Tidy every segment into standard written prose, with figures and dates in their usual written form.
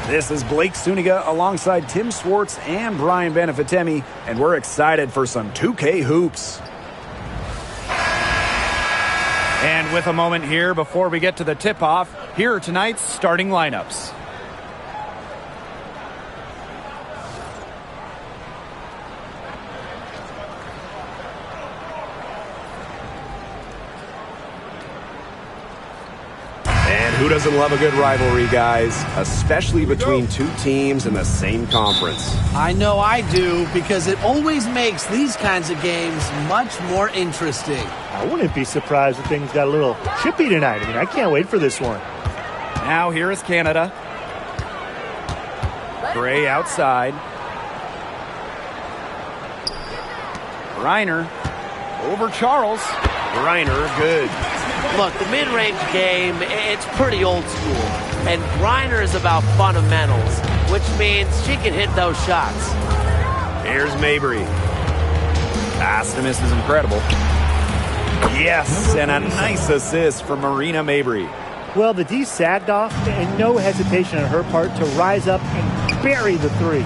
This is Blake Suniga alongside Tim Swartz and Brian Benefitemi, and we're excited for some 2K hoops. And with a moment here before we get to the tip-off, here are tonight's starting lineups. And who doesn't love a good rivalry, guys? Especially between two teams in the same conference. I know I do, because it always makes these kinds of games much more interesting. I wouldn't be surprised if things got a little chippy tonight. I can't wait for this one. Now here is Canada. Gray outside. Reiner over Charles. Reiner, good. Look, the mid-range game, it's pretty old school. And Griner is about fundamentals, which means she can hit those shots. Here's Mabry. Pass to Miss is incredible. Yes, and a nice assist from Marina Mabry. Well, the D sagged off, and no hesitation on her part to rise up and bury the three.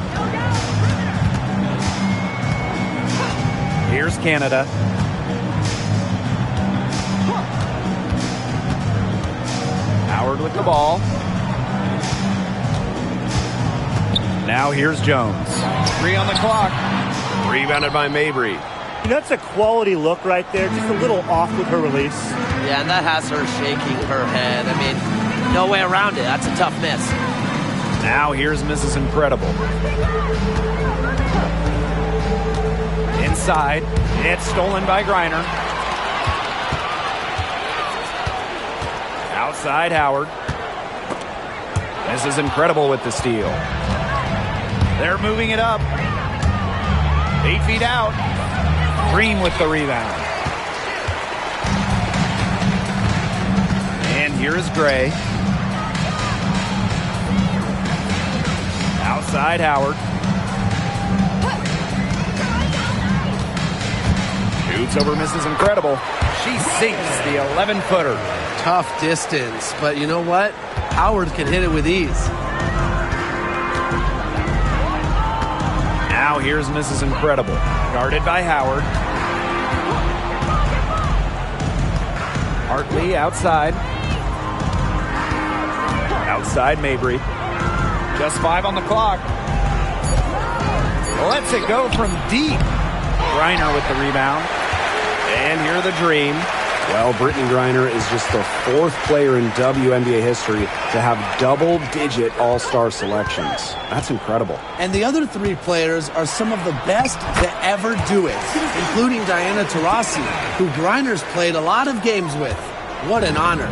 Here's Canada. Howard with the ball. Now here's Jones. 3 on the clock. Rebounded by Mabry. That's a quality look right there, just a little off with her release. Yeah, and that has her shaking her head. I mean, no way around it. That's a tough miss. Now here's Mrs. Incredible. Inside. It's stolen by Griner. Outside Howard. Mrs. Incredible with the steal. They're moving it up. 8 feet out. Green with the rebound. And here is Gray. Outside Howard. Shoots over Mrs. Incredible. She sinks the 11-footer. Tough distance, but you know what? Howard can hit it with ease. Now here's Mrs. Incredible. Guarded by Howard. Hartley outside. Outside Mabry. Just 5 on the clock. Lets it go from deep. Griner with the rebound. And here the dream. Well, Brittany Griner is just the 4th player in WNBA history to have double-digit all-star selections. That's incredible. And the other 3 players are some of the best to ever do it, including Diana Taurasi, who Griner's played a lot of games with. What an honor.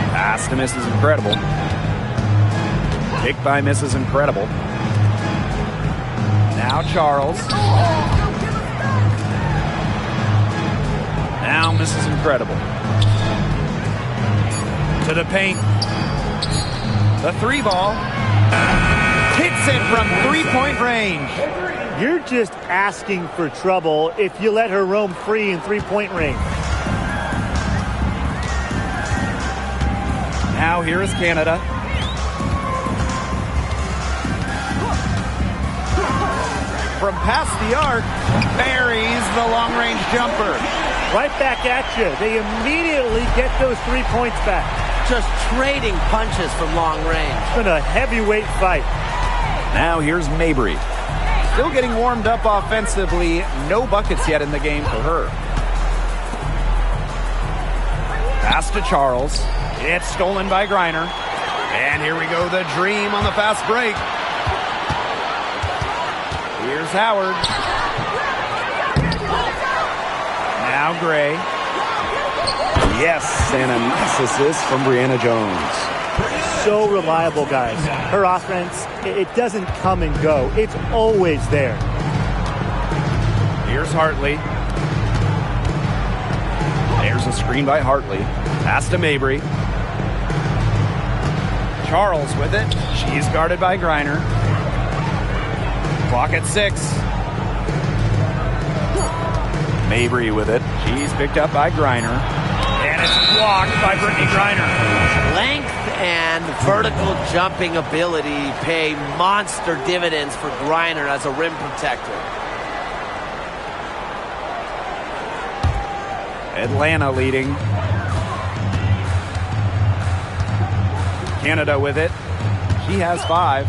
Pass to Mrs. Incredible. Kicked by Mrs. Incredible. Now Charles. Now Mrs. Incredible. To the paint. The 3 ball. Hits it from 3-point range. You're just asking for trouble if you let her roam free in 3-point range. Now here is Canada. From past the arc, buries the long-range jumper. Right back at you. They immediately get those 3 points back. Just trading punches from long range. It's been a heavyweight fight. Now here's Mabry. Still getting warmed up offensively. No buckets yet in the game for her. Pass to Charles. It's stolen by Griner. And here we go, the dream on the fast break. Here's Howard. Now Gray. Yes, and a nice assist from Brianna Jones. So reliable, guys. Her offense, it doesn't come and go. It's always there. Here's Hartley. There's a screen by Hartley. Pass to Mabry. Charles with it. She's guarded by Griner. Clock at 6. Mabry with it. She's picked up by Griner. And it's blocked by Brittany Griner. Length and vertical jumping ability pay monster dividends for Griner as a rim protector. Atlanta leading. Canada with it. She has 5.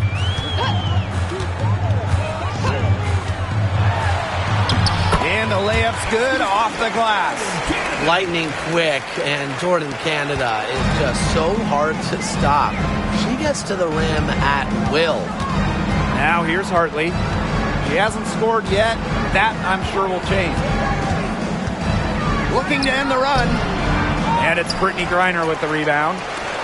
And the layup's good off the glass. Lightning quick, and Jordan Canada is just so hard to stop. She gets to the rim at will. Now here's Hartley. She hasn't scored yet. That, I'm sure, will change. Looking to end the run. And it's Brittany Griner with the rebound.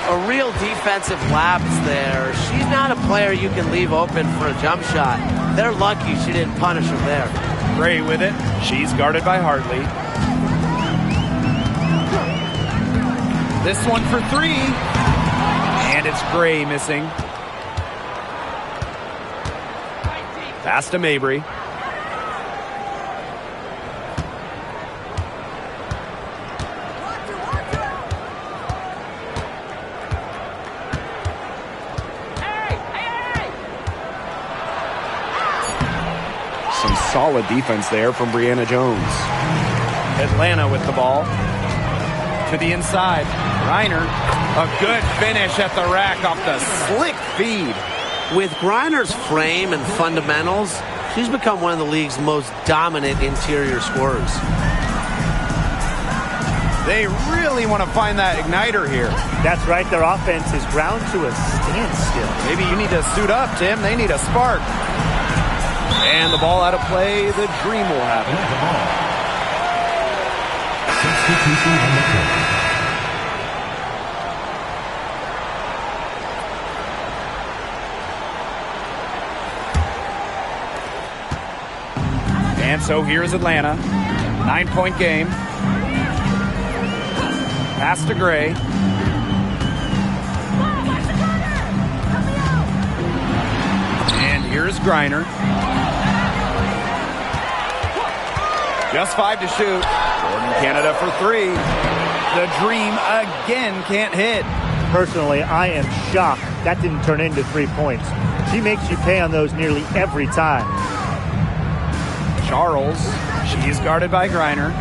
A real defensive lapse there. She's not a player you can leave open for a jump shot. They're lucky she didn't punish her there. Gray with it. She's guarded by Hartley. This one for 3. And it's Gray missing. Pass to Mabry. Some solid defense there from Brianna Jones. Atlanta with the ball. To the inside. Griner, a good finish at the rack off the slick feed. With Griner's frame and fundamentals, she's become one of the league's most dominant interior scorers. They really want to find that igniter here. That's right. Their offense is ground to a standstill. Maybe you need to suit up, Tim. They need a spark. And the ball out of play. The dream will happen. Substitution on the court. And so here's Atlanta. 9-point game. Pass to Gray. And here's Griner. Just 5 to shoot. Jordan Canada for 3. The dream again can't hit. Personally, I am shocked that didn't turn into 3 points. She makes you pay on those nearly every time. Charles. She's guarded by Griner.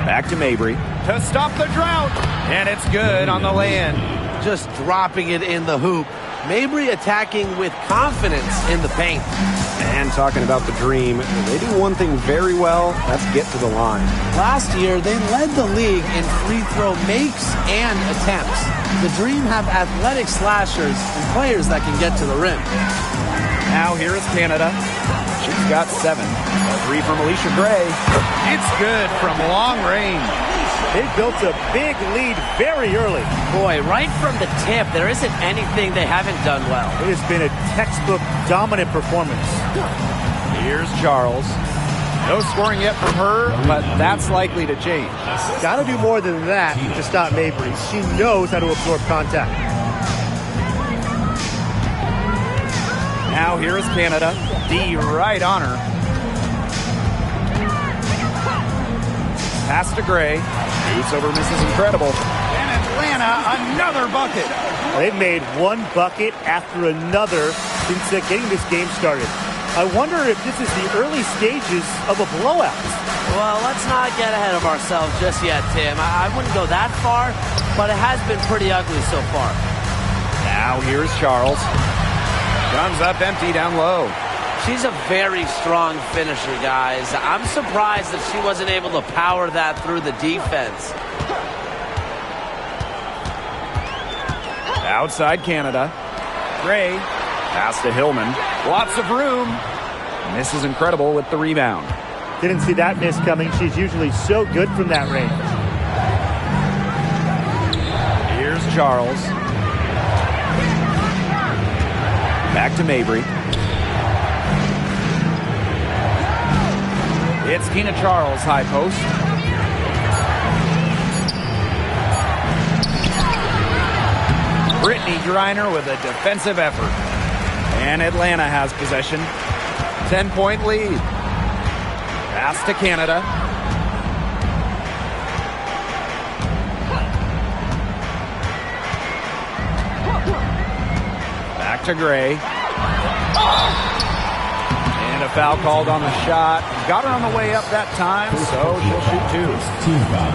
Back to Mabry. To stop the drought. And it's good on the lay-in. Just dropping it in the hoop. Mabry attacking with confidence in the paint. And talking about the dream, they do one thing very well. That's get to the line. Last year, they led the league in free throw makes and attempts. The Dream have athletic slashers and players that can get to the rim. Now here is Canada. She's got 7. A 3 from Alicia Gray. It's good from long range. They built a big lead very early. Boy, right from the tip, there isn't anything they haven't done well. It has been a textbook dominant performance. Here's Charles. No scoring yet from her, but that's likely to change. Got to do more than that to stop Mabry. She knows how to absorb contact. Now here is Canada. D right on her. Pass to Gray. Shoots over Mrs. Incredible. And Atlanta, another bucket. They've made one bucket after another since getting this game started. I wonder if this is the early stages of a blowout. Well, let's not get ahead of ourselves just yet, Tim. I wouldn't go that far, but it has been pretty ugly so far. Now here's Charles. Comes up empty down low. She's a very strong finisher, guys. I'm surprised that she wasn't able to power that through the defense. Outside Canada. Gray. Pass to Hillman. Lots of room. Mrs. Incredible with the rebound. Didn't see that miss coming. She's usually so good from that range. Here's Charles. Back to Mabry. It's Tina Charles, high post. Brittany Griner with a defensive effort. And Atlanta has possession. 10-point lead. Pass to Canada. Back to Gray. And a foul called on the shot. Got her on the way up that time, so she'll shoot two. Team foul.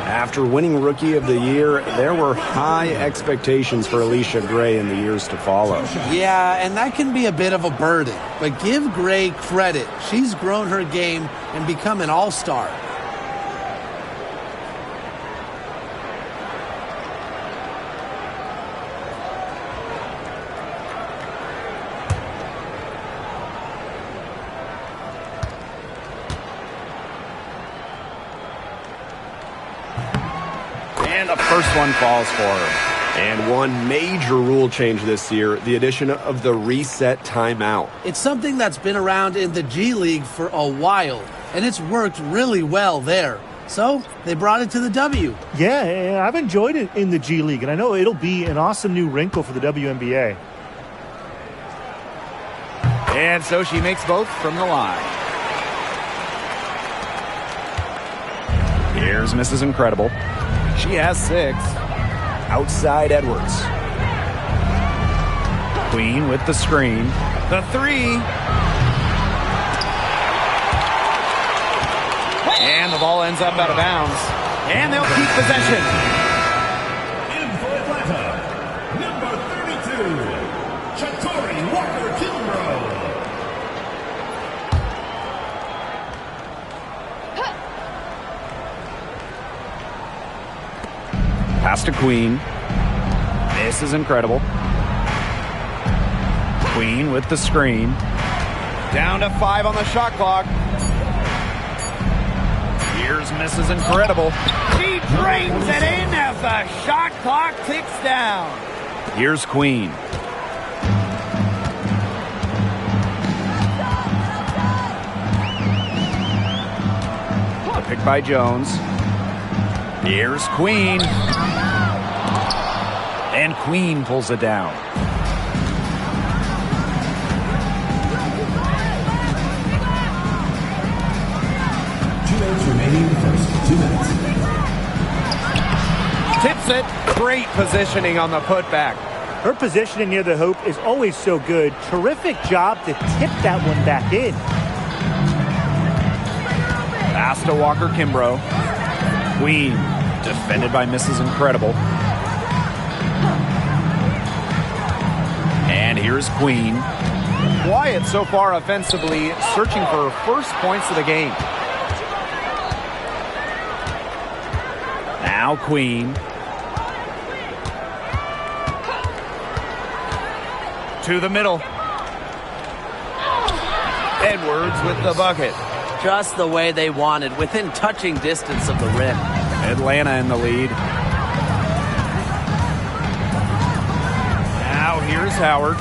After winning Rookie of the Year, there were high expectations for Alicia Gray in the years to follow. Yeah, and that can be a bit of a burden. But give Gray credit. She's grown her game and become an all-star. And the first one falls for her. And one major rule change this year, the addition of the reset timeout. It's something that's been around in the G League for a while, and it's worked really well there. So they brought it to the W. Yeah, and I've enjoyed it in the G League, and I know it'll be an awesome new wrinkle for the WNBA. And so she makes both from the line. Here's Mrs. Incredible. She has 6. Outside Edwards. Queen with the screen. The 3. And the ball ends up out of bounds. And they'll keep possession. In for Atlanta, number 32, Chatori Walker-Kilbrough. Pass to Queen. This is Incredible. Queen with the screen. Down to 5 on the shot clock. Here's Mrs. Incredible. She drains it in as the shot clock ticks down. Here's Queen. A pick by Jones. Here's Queen. And Queen pulls it down. 2 minutes remaining in the first. 2 minutes. Tips it. Great positioning on the putback. Her positioning near the hoop is always so good. Terrific job to tip that one back in. Pass to Walker-Kimbrough. Queen, defended by Mrs. Incredible. And here's Queen. Quiet so far offensively, searching for her first points of the game. Now Queen. To the middle. Edwards with the bucket. Just the way they wanted, within touching distance of the rim. Atlanta in the lead. Now here's Howard.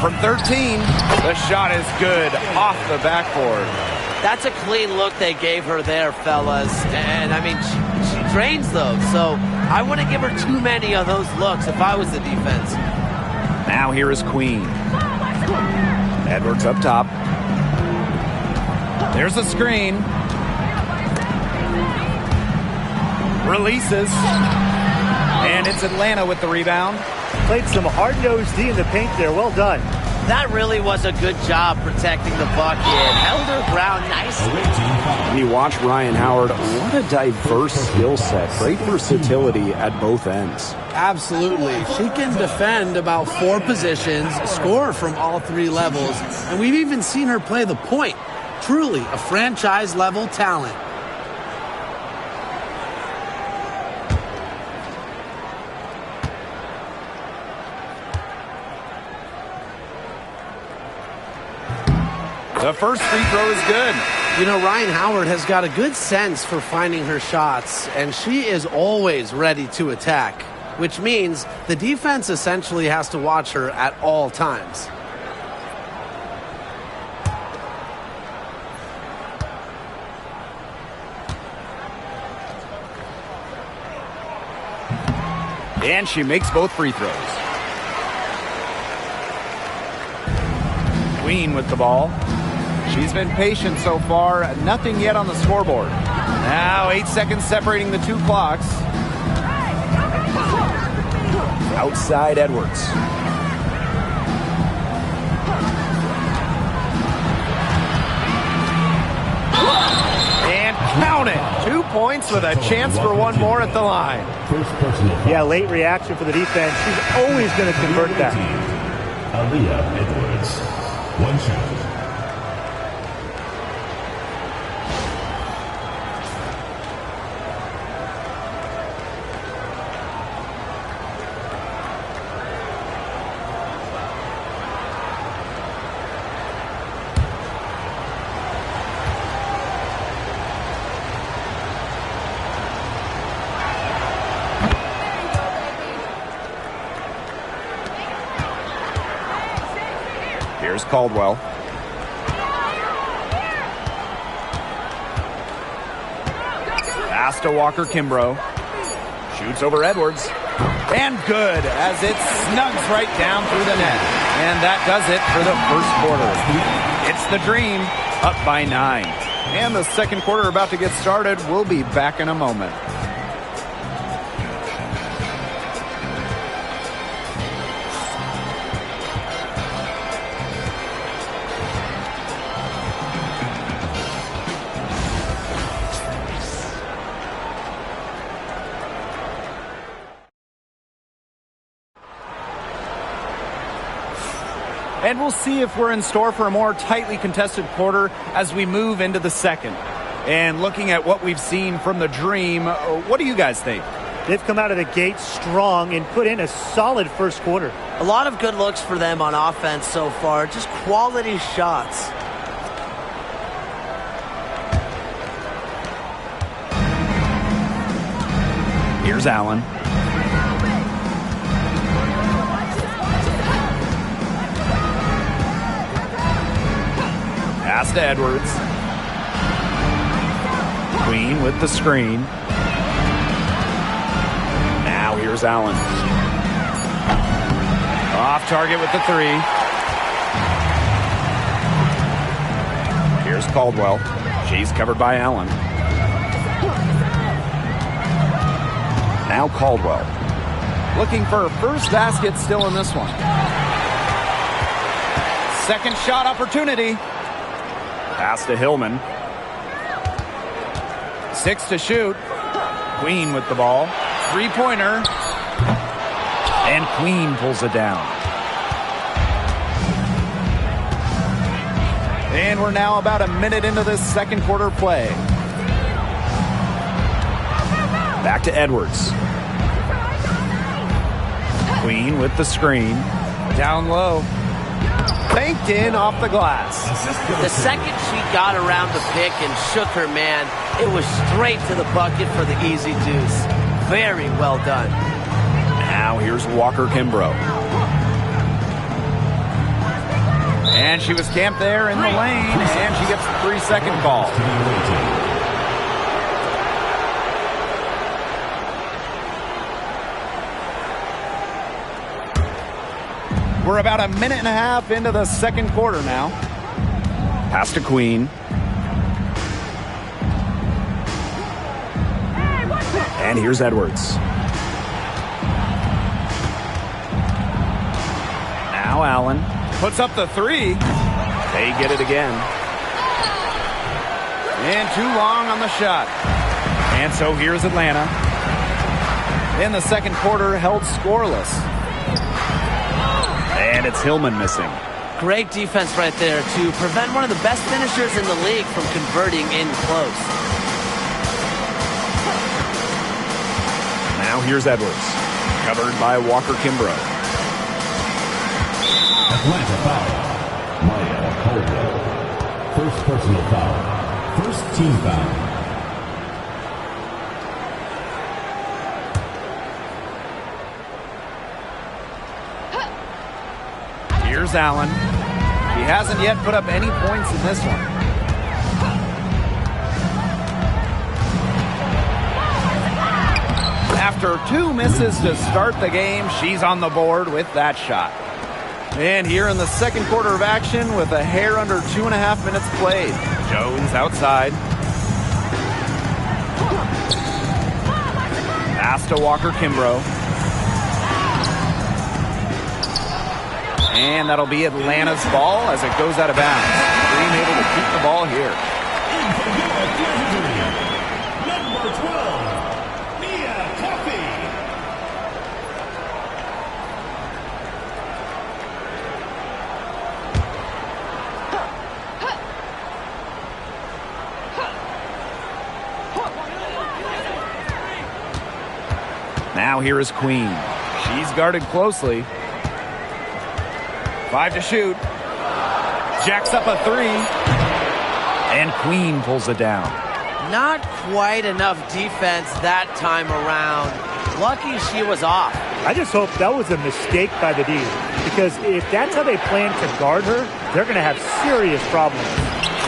From 13, the shot is good off the backboard. That's a clean look they gave her there, fellas. And, I mean, she drains those, so I wouldn't give her too many of those looks if I was the defense. Now here is Queen. Edwards up top. There's a screen. Releases. And it's Atlanta with the rebound. Played some hard-nosed D in the paint there. Well done. That really was a good job protecting the bucket. Held her ground nicely. When you watch Ryan Howard, what a diverse skill set. Great versatility at both ends. Absolutely. She can defend about 4 positions, score from all 3 levels, and we've even seen her play the point. Truly a franchise-level talent. The first free throw is good. You know, Ryan Howard has got a good sense for finding her shots, and she is always ready to attack, which means the defense essentially has to watch her at all times. And she makes both free throws. Queen with the ball. She's been patient so far. Nothing yet on the scoreboard. Now 8 seconds separating the 2 clocks. Outside Edwards. And count it. 2 points with a chance for one more at the line. Yeah, late reaction for the defense. She's always going to convert that. Aaliyah Edwards. One shot. Here's Caldwell. Pass to Walker Kimbrough. Shoots over Edwards. And good as it snugs right down through the net. And that does it for the first quarter. It's the Dream up by 9. And the second quarter about to get started. We'll be back in a moment. And we'll see if we're in store for a more tightly contested quarter as we move into the second. And looking at what we've seen from the Dream, what do you guys think? They've come out of the gate strong and put in a solid first quarter. A lot of good looks for them on offense so far. Just quality shots. Here's Allen. Pass to Edwards. Queen with the screen. Now here's Allen. Off target with the 3. Here's Caldwell. She's covered by Allen. Now Caldwell. Looking for her first basket still in this one. Second shot opportunity. Pass to Hillman. 6 to shoot. Queen with the ball. 3-pointer. And Queen pulls it down. And we're now about a minute into this second quarter play. Back to Edwards. Queen with the screen. Down low. Banked in off the glass. The second she got around the pick and shook her man, it was straight to the bucket for the easy deuce. Very well done. Now here's Walker Kimbrough. And she was camped there in the lane, and she gets the 3-second call. We're about a minute and a half into the second quarter now. Pass to Queen. And here's Edwards. Now Allen puts up the 3. They get it again. And too long on the shot. And so here's Atlanta. In the second quarter, held scoreless. And it's Hillman missing. Great defense right there to prevent one of the best finishers in the league from converting in close. Now here's Edwards. Covered by Walker Kimbrough. Atlanta foul. Maya Caldwell. First personal foul. First team foul. Here's Allen. He hasn't yet put up any points in this one. After 2 misses to start the game, she's on the board with that shot. And here in the second quarter of action with a hair under 2.5 minutes played. Jones outside. Pass to Walker Kimbrough. And that'll be Atlanta's ball as it goes out of bounds. Green able to keep the ball here. Number 12, Mia Coffey. Now here is Queen. She's guarded closely. 5 to shoot. Jacks up a 3. And Queen pulls it down. Not quite enough defense that time around. Lucky she was off. I just hope that was a mistake by the D, because if that's how they plan to guard her, they're going to have serious problems.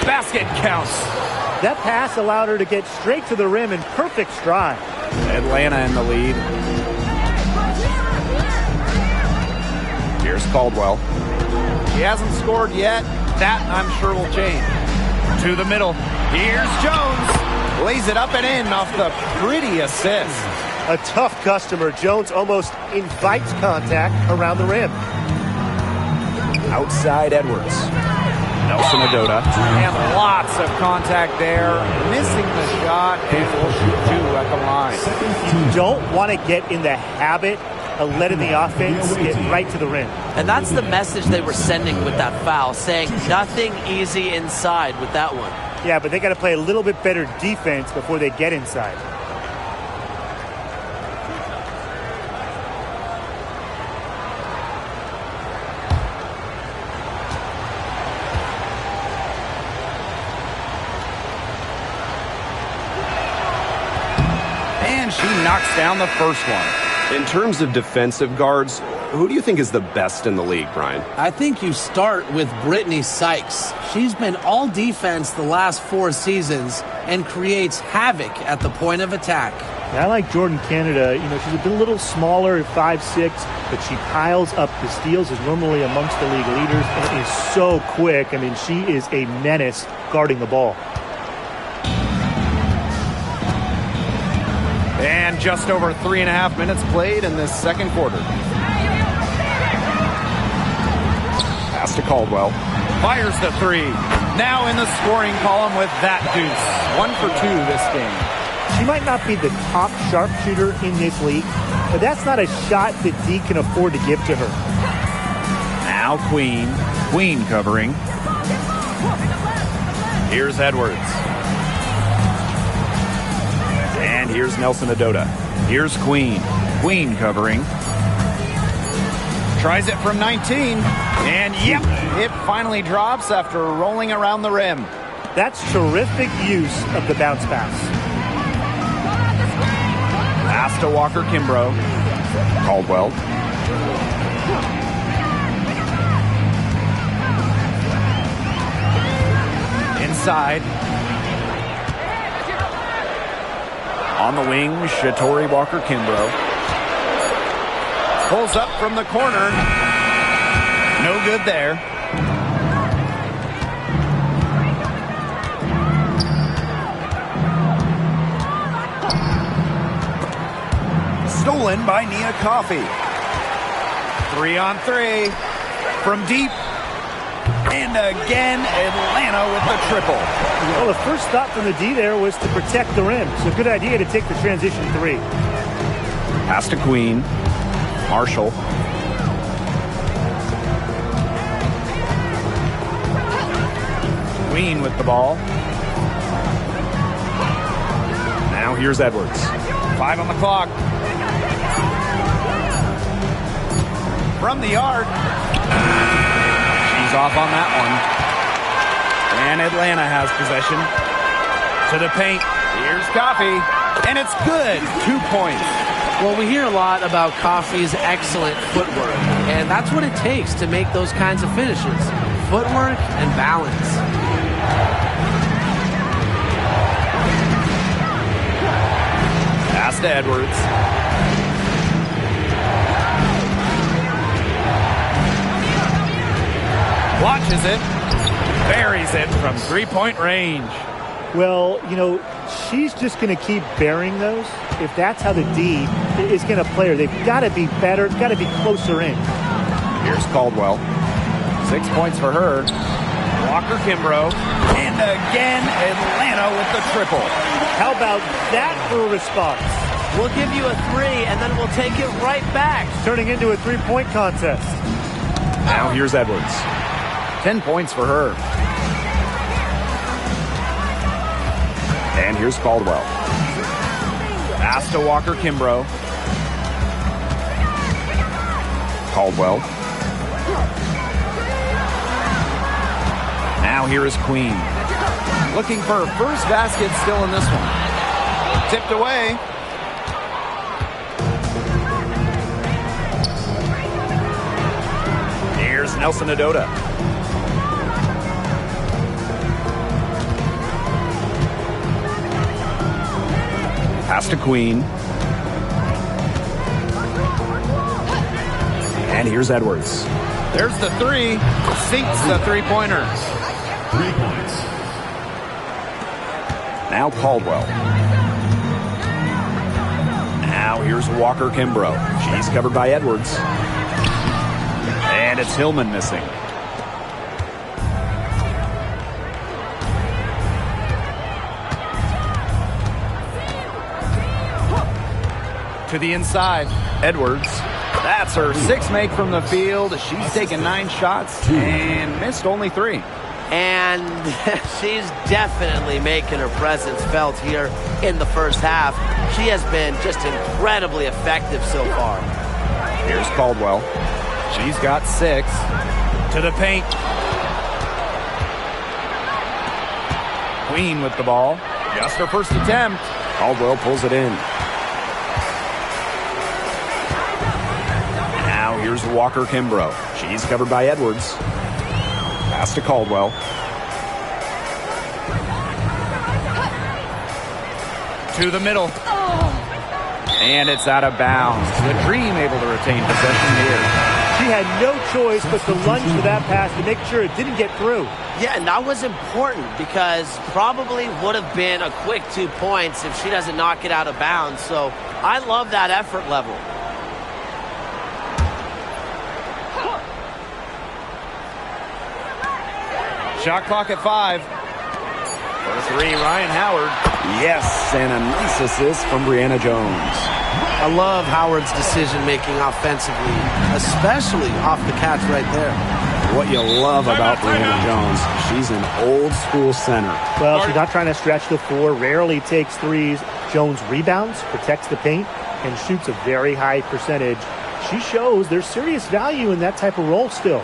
Basket counts. That pass allowed her to get straight to the rim in perfect stride. Atlanta in the lead. Here's Caldwell. He hasn't scored yet. That, I'm sure, will change. To the middle. Here's Jones. Lays it up and in off the pretty assist. A tough customer. Jones almost invites contact around the rim. Outside Edwards. Nelson Adota. And lots of contact there. Missing the shot. And will shoot 2 at the line. You don't want to get in the habit of letting the offense get right to the rim. And that's the message they were sending with that foul, saying nothing easy inside with that one. Yeah, but they got to play a little bit better defense before they get inside. And she knocks down the first one. In terms of defensive guards, who do you think is the best in the league, Brian? I think you start with Brittany Sykes. She's been all defense the last 4 seasons and creates havoc at the point of attack. I like Jordan Canada. You know, she's a little smaller at 5'6", but she piles up the steals, is normally amongst the league leaders, and is so quick. I mean, she is a menace guarding the ball. And just over 3.5 minutes played in this second quarter. Pass to Caldwell. Fires the 3. Now in the scoring column with that deuce. 1 for 2 this game. She might not be the top sharpshooter in this league, but that's not a shot that D can afford to give to her. Now Queen. Queen covering. Here's Edwards. And here's Nelson Adota. Here's Queen. Queen covering. Tries it from 19. And yep, it finally drops after rolling around the rim. That's terrific use of the bounce pass. Pass to Walker Kimbrough. Caldwell. Inside. On the wing, Shatori Walker Kimbrough. Pulls up from the corner. No good there. Stolen by Nia Coffey. 3-on-3 from deep. And again, Atlanta with the triple. Well, the first thought from the D there was to protect the rim. So good idea to take the transition 3. Pass to Queen. Marshall. Queen with the ball. Now here's Edwards. 5 on the clock. From the arc. She's off on that one. And Atlanta has possession. To the paint. Here's Coffey. And it's good. 2 points. Well, we hear a lot about Coffey's excellent footwork, and that's what it takes to make those kinds of finishes. Footwork and balance. Pass to Edwards. Watches it. Buries it from 3-point range. Well, you know, she's just going to keep burying those. If that's how the D is going to play her, they've got to be better, got to be closer in. Here's Caldwell. 6 points for her. Walker Kimbrough. And again, Atlanta with the triple. How about that for a response? We'll give you a 3, and then we'll take it right back. Turning into a three-point contest. Now here's Edwards. 10 points for her. And here's Caldwell. Pass to Walker Kimbrough. Caldwell. Now here is Queen. Looking for her first basket still in this one. Tipped away. Here's Nelson Adota. Pass to Queen. And here's Edwards. There's the 3. Sinks the three-pointer. 3 points. Now Caldwell. Now here's Walker Kimbrough. She's covered by Edwards. And it's Hillman missing. To the inside. Edwards. That's her 6th make from the field. She's taken 9 shots and missed only 3. And she's definitely making her presence felt here in the first half. She has been just incredibly effective so far. Here's Caldwell. She's got 6. To the paint. Queen with the ball. Just her first attempt. Caldwell pulls it in. Now here's Walker Kimbrough. She's covered by Edwards. Pass to Caldwell. To the middle. And it's out of bounds. The Dream able to retain possession here. She had no choice but to lunge for that pass to make sure it didn't get through. Yeah, and that was important because probably would have been a quick 2 points if she doesn't knock it out of bounds. So I love that effort level. Shot clock at 5. For 3, Ryan Howard. Yes, and a nice assist from Brianna Jones. I love Howard's decision-making offensively, especially off the catch right there. What you love about Brianna Jones, she's an old-school center. Well, she's not trying to stretch the floor, rarely takes threes. Jones rebounds, protects the paint, and shoots a very high percentage. She shows there's serious value in that type of role still.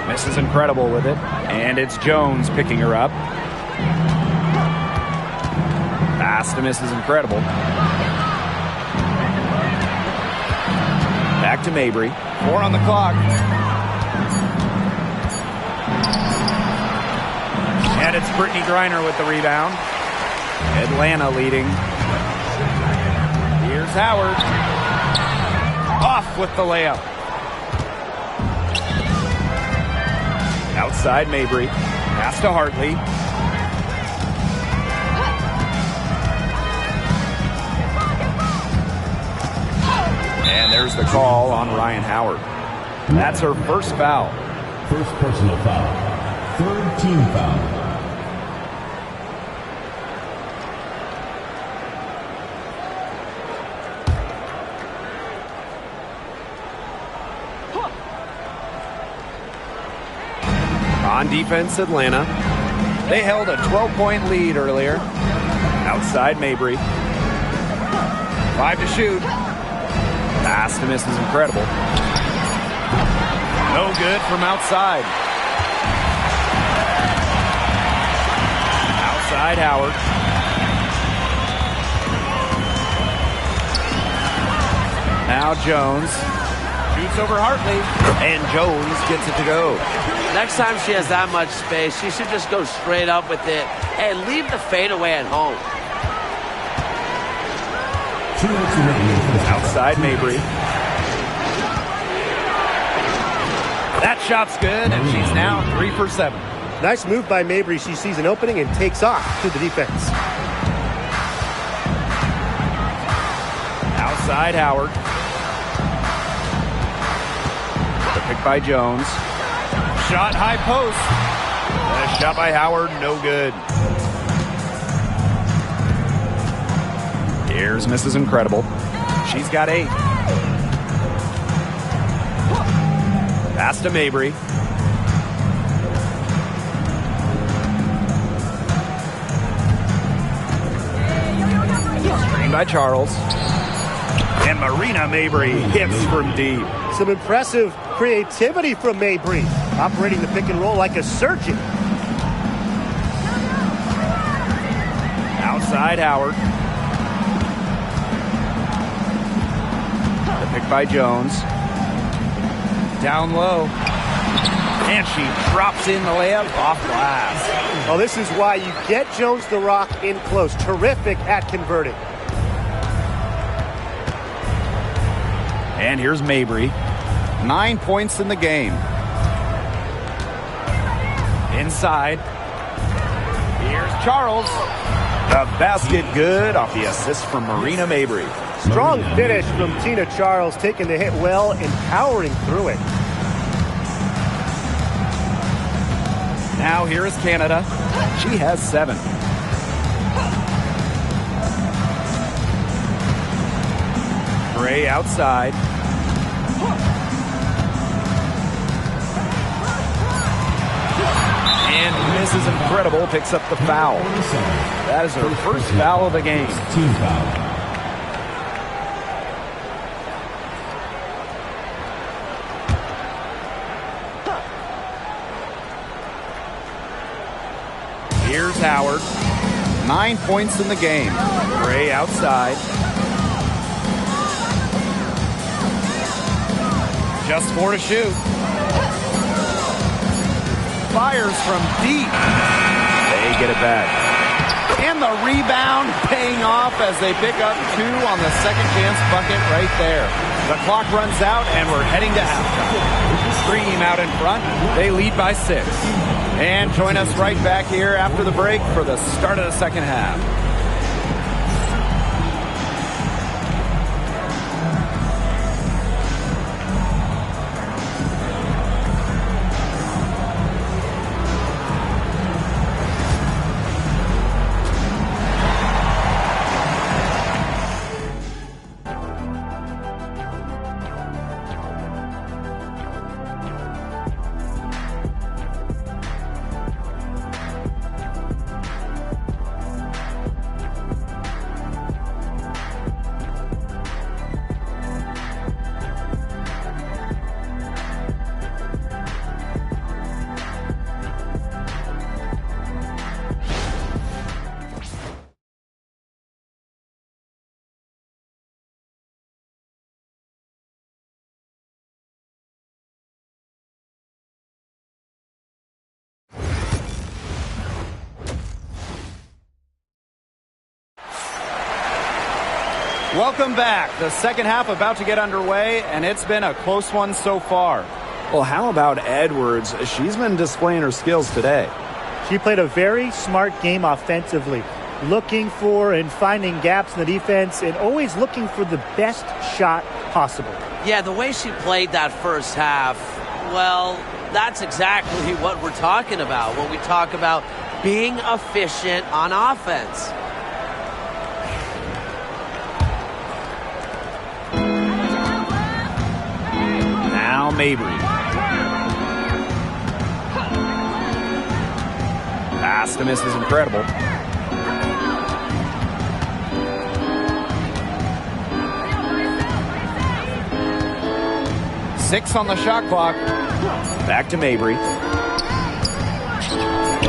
Misses incredible with it. And it's Jones picking her up. Pass to Mrs. Incredible. Back to Mabry. 4 on the clock. And it's Brittany Griner with the rebound. Atlanta leading Howard. Off with the layup. Outside Mabry. Pass to Hartley. And there's the call on Ryan Howard. That's her first foul. First personal foul. Third team foul. On defense, Atlanta. They held a 12-point lead earlier. Outside Mabry. 5 to shoot. Pass to miss is incredible. No good from outside. Outside Howard. Now Jones. Shoots over Hartley. And Jones gets it to go. Next time she has that much space, she should just go straight up with it and leave the fadeaway at home. Outside Mabry. That shot's good, and she's now 3 for 7. Nice move by Mabry. She sees an opening and takes off to the defense. Outside Howard. The pick by Jones. Shot high post. And a shot by Howard, no good. Here's Mrs. Incredible. She's got 8. Pass to Mabry. Screen by Charles. And Marina Mabry hits from deep. Some impressive creativity from Mabry, operating the pick and roll like a surgeon. Outside Howard. The pick by Jones. Down low. And she drops in the layup off glass. Well, this is why you get Jones the rock in close. Terrific at converting. And here's Mabry. 9 points in the game. Inside. Here's Charles. The basket good off the assist from Marina Mabry. Strong finish from Tina Charles, taking the hit well and powering through it. Now here is Canada. She has 7. Gray outside. And Mrs. Incredible picks up the foul. That is her first foul of the game. Team foul. Here's Howard. 9 points in the game. Gray outside. Just 4 to shoot. Fires from deep. They get it back. And the rebound paying off as they pick up 2 on the second chance bucket right there. The clock runs out and we're heading to halftime. Dream out in front. They lead by 6. And join us right back here after the break for the start of the second half. Welcome back. The second half about to get underway, and it's been a close one so far. Well, how about Edwards? She's been displaying her skills today. She played a very smart game offensively, looking for and finding gaps in the defense and always looking for the best shot possible. Yeah, the way she played that first half, well, that's exactly what we're talking about when we talk about being efficient on offense. Now Mabry. Pass to miss is incredible. Six on the shot clock. Back to Mabry.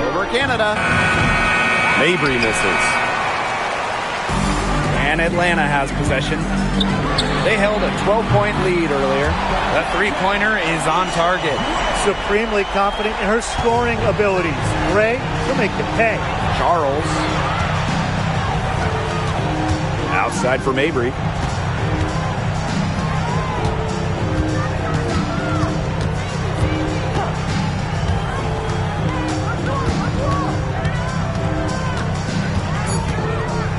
Over Canada. Mabry misses. And Atlanta has possession. They held a 12-point lead earlier. The three-pointer is on target. Supremely confident in her scoring abilities. Gray, she'll make them pay. Charles. Outside for Mabry.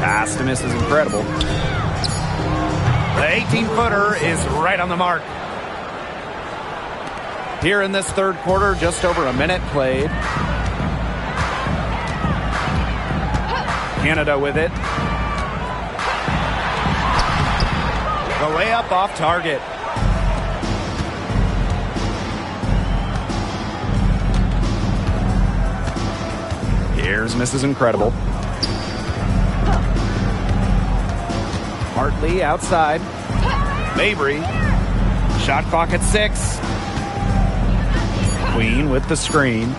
Pass to miss is incredible. The 18-footer is right on the mark. Here in this third quarter, just over a minute played. Canada with it. The layup off target. Here's Mrs. Incredible. Hartley outside. Mabry. Shot clock at 6. Queen with the screen.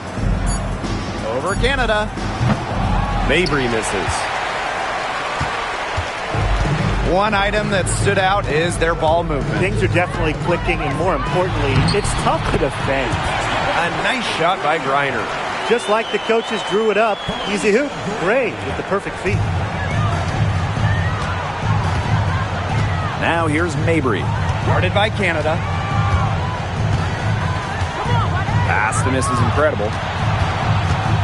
Over Canada. Mabry misses. One item that stood out is their ball movement. Things are definitely clicking, and more importantly, it's tough to defend. A nice shot by Griner. Just like the coaches drew it up, easy hoop. Gray with the perfect feet. Now here's Mabry. Guarded by Canada. Pass to miss is incredible.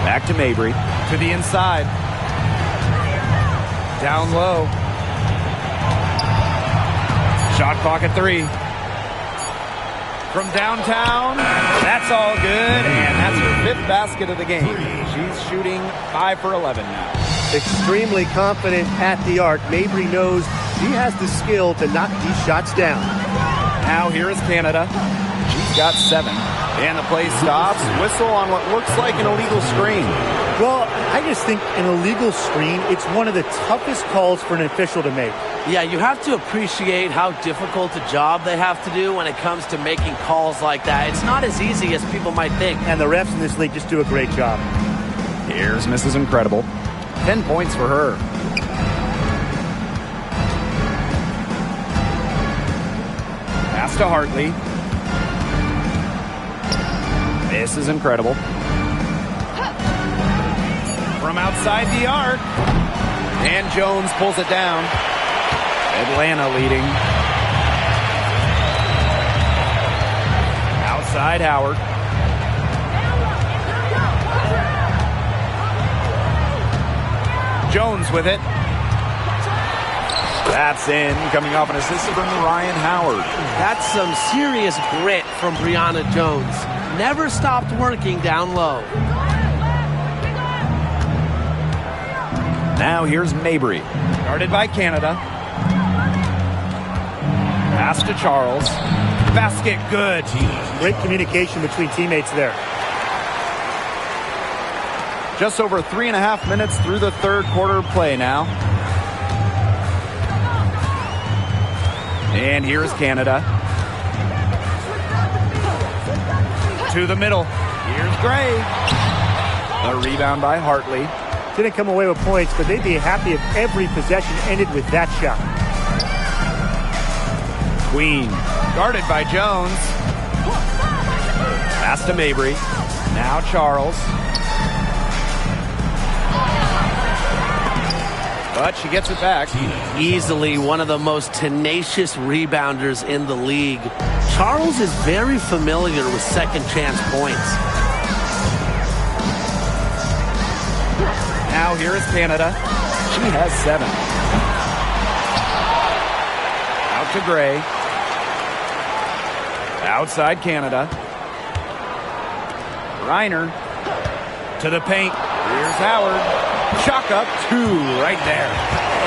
Back to Mabry. To the inside. Down low. Shot clock at 3. From downtown. That's all good. And that's her 5th basket of the game. She's shooting 5 for 11 now. Extremely confident at the arc. Mabry knows she has the skill to knock these shots down. Now here is Canada. She's got 7. And the play stops. Whistle on what looks like an illegal screen. Well, I just think an illegal screen, it's one of the toughest calls for an official to make. Yeah, you have to appreciate how difficult a job they have to do when it comes to making calls like that. It's not as easy as people might think. And the refs in this league just do a great job. Here's Mrs. Incredible. 10 points for her. Pass to Hartley. This is incredible. From outside the arc. And Jones pulls it down. Atlanta leading. Outside Howard. Jones with it. That's in, coming off an assist from Ryan Howard. That's some serious grit from Brianna Jones. Never stopped working down low. Now here's Mabry. Guarded by Canada. Pass to Charles. Basket good. Great communication between teammates there. Just over 3.5 minutes through the third quarter play now. And here's Canada. To the middle. Here's Gray. A rebound by Hartley. Didn't come away with points, but they'd be happy if every possession ended with that shot. Queen. Guarded by Jones. Pass to Mabry. Now Charles. but she gets it back. Easily one of the most tenacious rebounders in the league. Charles is very familiar with second chance points. Now here is Canada. She has 7. Out to Gray. Outside Canada. Reiner to the paint. Here's Howard. Chalk up 2 right there.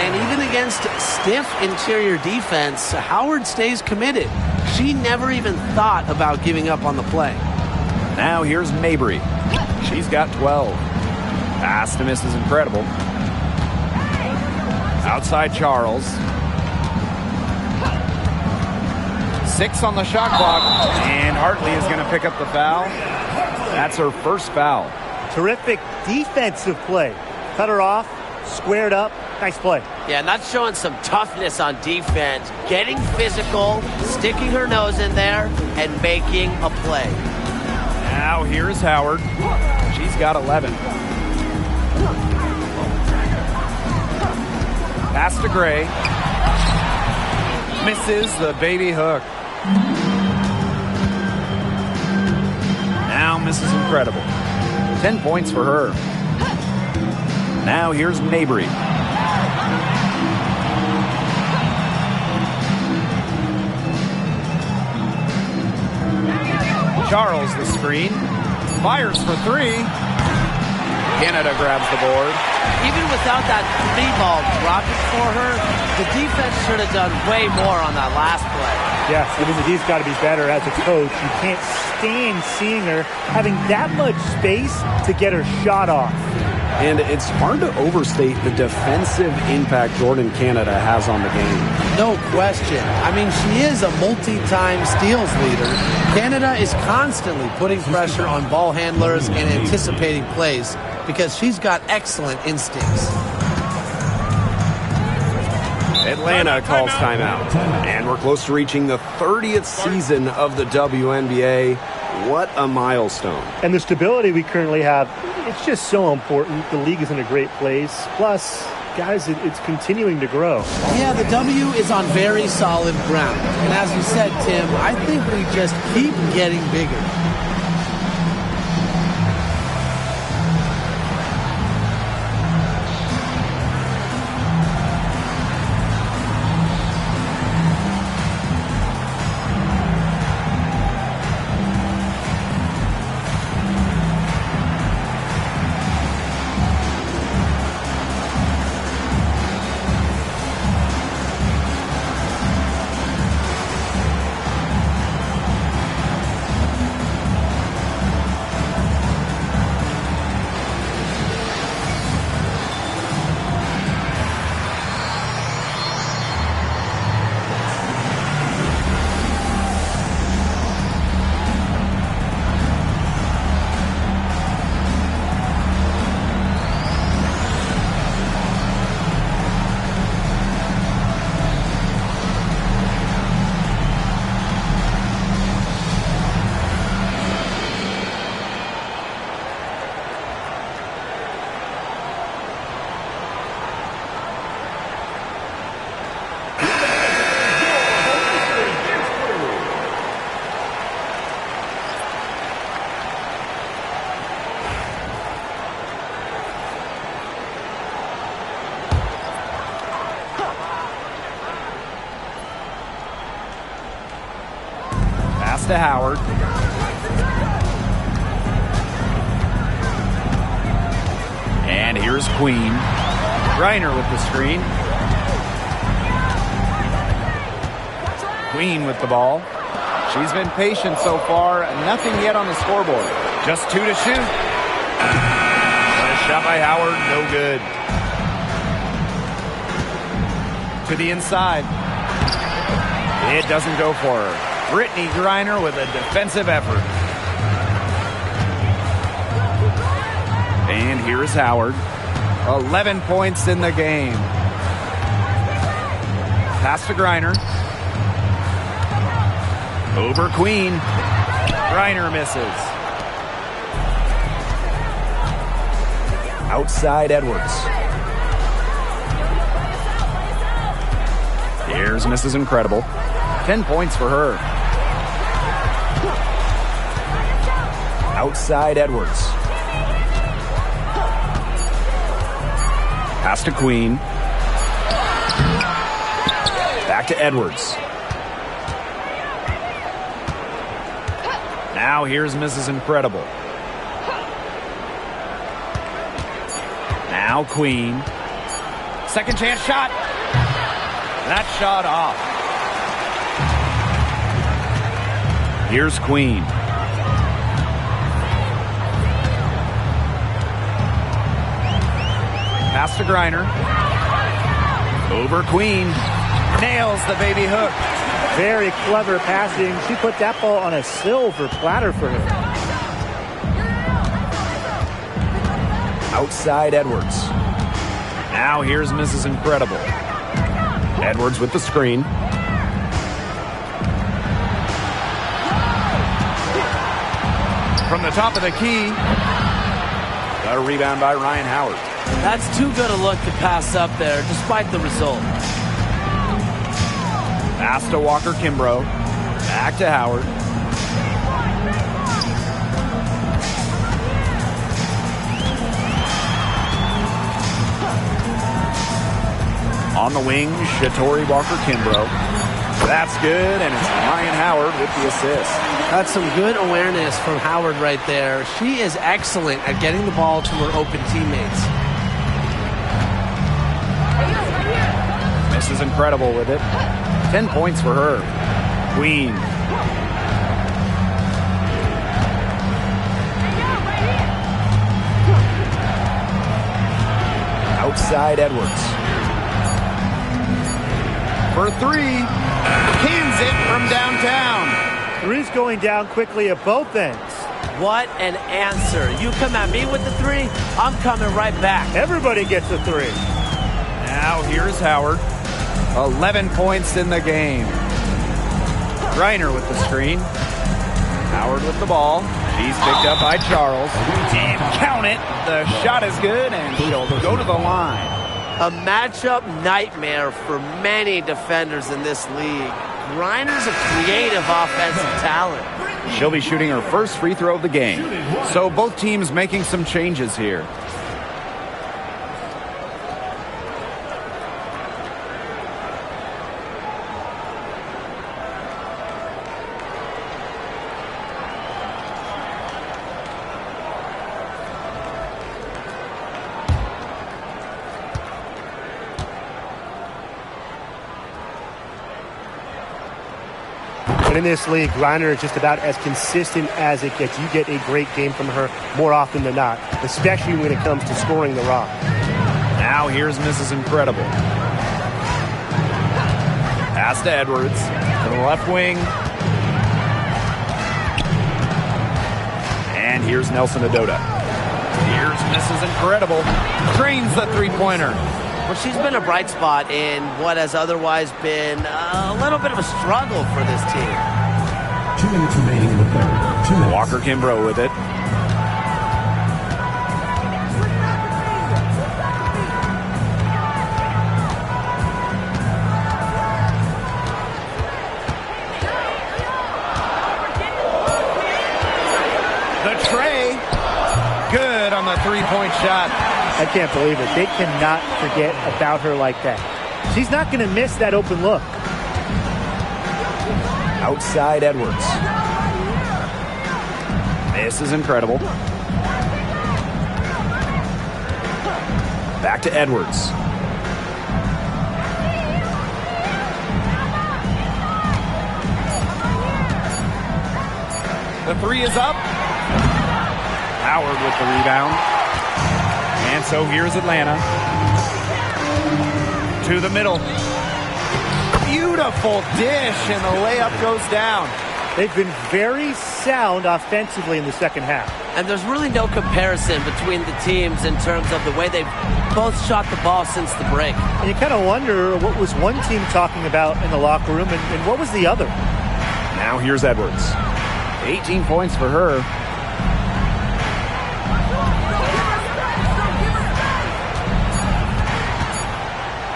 And even against stiff interior defense, Howard stays committed. She never even thought about giving up on the play. Now here's Mabry. She's got 12. Pass to miss is incredible. Outside Charles. 6 on the shot clock. And Hartley is going to pick up the foul. That's her first foul. Terrific defensive play. Cut her off, squared up. Nice play. Yeah, not showing some toughness on defense. Getting physical, sticking her nose in there, and making a play. Now here's Howard. She's got 11. Pass to Gray. Misses the baby hook. Now misses incredible. 10 points for her. Now here's Mabry. Charles the screen. Fires for 3. Canada grabs the board. Even without that 3-ball dropping for her, the defense should have done way more on that last play. Yes, I mean, the D's got to be better as a coach. You can't stand seeing her having that much space to get her shot off. And it's hard to overstate the defensive impact Jordan Canada has on the game. No question. I mean, she is a multi-time steals leader. Canada is constantly putting pressure on ball handlers and anticipating plays because she's got excellent instincts. Atlanta calls timeout. And we're close to reaching the 30th season of the WNBA. What a milestone. And the stability we currently have, it's just so important. The league is in a great place. Plus, guys, it's continuing to grow. Yeah, the W is on very solid ground. And as you said, Tim, I think we just keep getting bigger. To Howard. And here's Queen. Reiner with the screen. Queen with the ball. She's been patient so far. Nothing yet on the scoreboard. Just 2 to shoot. But a shot by Howard, no good. To the inside. It doesn't go for her. Brittany Griner with a defensive effort. And here is Howard. 11 points in the game. Pass to Griner. Over Queen. Griner misses. Outside Edwards. Here's Mrs. Incredible. 10 points for her. Outside Edwards. Pass to Queen. Back to Edwards. Now here's Mrs. Incredible. Now Queen. Second chance shot. That shot off. Here's Queen. Pass to Griner. Over Queen. Nails the baby hook. Very clever passing. She put that ball on a silver platter for her. Outside Edwards. Now here's Mrs. Incredible. Edwards with the screen. From the top of the key. Got a rebound by Ryan Howard. That's too good a look to pass up there, despite the result. Pass to Walker Kimbrough. Back to Howard. On the wing, Shatori Walker Kimbrough. That's good, and it's Ryan Howard with the assist. That's some good awareness from Howard right there. She is excellent at getting the ball to her open teammates. Mrs. Incredible with it. 10 points for her. Queen. Outside Edwards. For three. Cans it from downtown. Three's going down quickly at both ends. What an answer. You come at me with the three, I'm coming right back. Everybody gets a three. Now here's Howard. 11 points in the game. Griner with the screen. Howard with the ball. She's picked up by Charles. And count it. The shot is good, and she'll go to the line. A matchup nightmare for many defenders in this league. Griner's a creative offensive talent. She'll be shooting her first free throw of the game. So both teams making some changes here. But in this league, Griner is just about as consistent as it gets. You get a great game from her more often than not, especially when it comes to scoring the rock. Now here's Mrs. Incredible. Pass to Edwards. To the left wing. And here's Nelson Adota. Here's Mrs. Incredible. Drains the three-pointer. Well, she's been a bright spot in what has otherwise been a little bit of a struggle for this team. 2 minutes remaining in the third. 2 minutes. Walker Kimbrough with it. The tray. Good on the three-point shot. I can't believe it. They cannot forget about her like that. She's not going to miss that open look. Outside Edwards. This is Incredible. Back to Edwards. The three is up. Howard with the rebound. And so here's Atlanta. To the middle. Beautiful dish, and the layup goes down. They've been very sound offensively in the second half. And there's really no comparison between the teams in terms of the way they've both shot the ball since the break. And you kind of wonder what was one team talking about in the locker room and what was the other. Now here's Edwards. 18 points for her.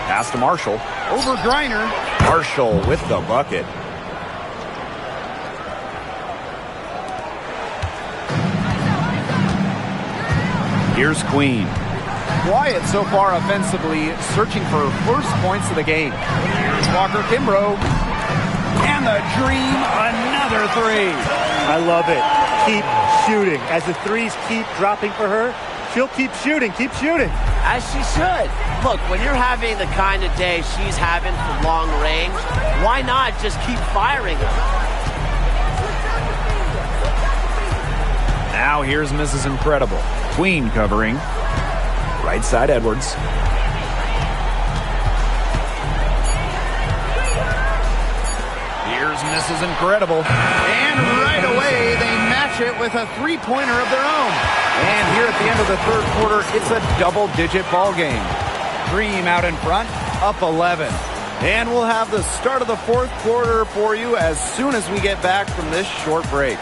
Pass to Marshall. Over Griner. Marshall with the bucket. Here's Queen. Quiet so far offensively, searching for first points of the game. Here's Walker Kimbrough. And the dream, another three. I love it. Keep shooting. As the threes keep dropping for her, she'll keep shooting, As she should. Look, when you're having the kind of day she's having from long range, why not just keep firing her? Now here's Mrs. Incredible. Queen covering. Right side Edwards. Here's Mrs. Incredible. And right away they match it with a three-pointer of their own. And here at the end of the third quarter, it's a double-digit ball game. Dream out in front, up 11. And we'll have the start of the fourth quarter for you as soon as we get back from this short break.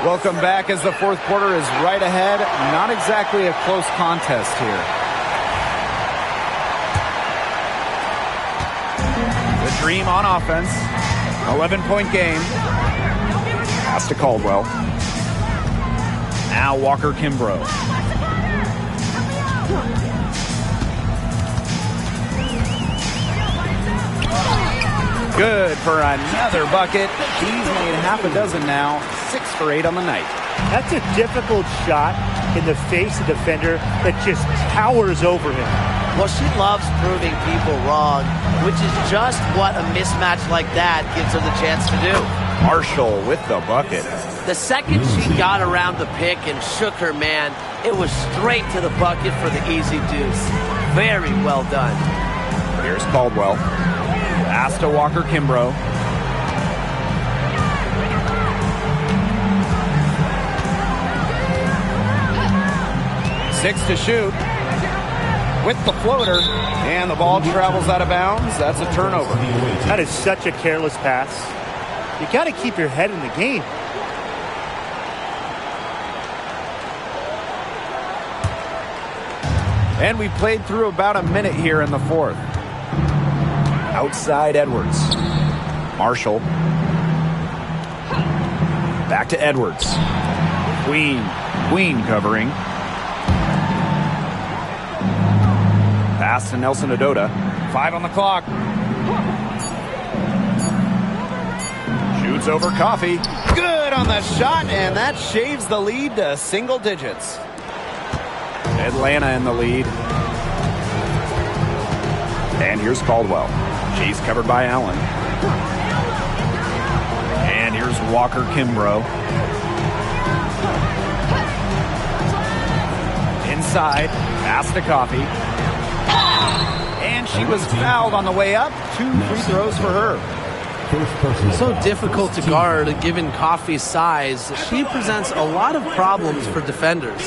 Welcome back as the fourth quarter is right ahead. Not exactly a close contest here. The Dream on offense. 11-point game. Pass to Caldwell. Now Walker Kimbrough. Good for another bucket. He's made half a dozen now. 6 for 8 on the night. That's a difficult shot in the face of a defender that just towers over him. Well, she loves proving people wrong, which is just what a mismatch like that gives her the chance to do. Marshall with the bucket. The second she got around the pick and shook her man, it was straight to the bucket for the easy deuce. Very well done. Here's Caldwell. Pass to Walker Kimbrough. Six to shoot. With the floater. And the ball travels out of bounds. That's a turnover. That is such a careless pass. You got to keep your head in the game. And we played through about a minute here in the fourth. Outside Edwards. Marshall. Back to Edwards. Queen covering. Pass to Nelson Adota. 5 on the clock. Shoots over Coffee. Good on the shot, and that shaves the lead to single digits. Atlanta in the lead. And here's Caldwell. She's covered by Allen. And here's Walker Kimbrough. Inside. Pass to Coffee. And she was fouled on the way up. 2 free throws for her. So difficult to guard given Coffee's size. She presents a lot of problems for defenders.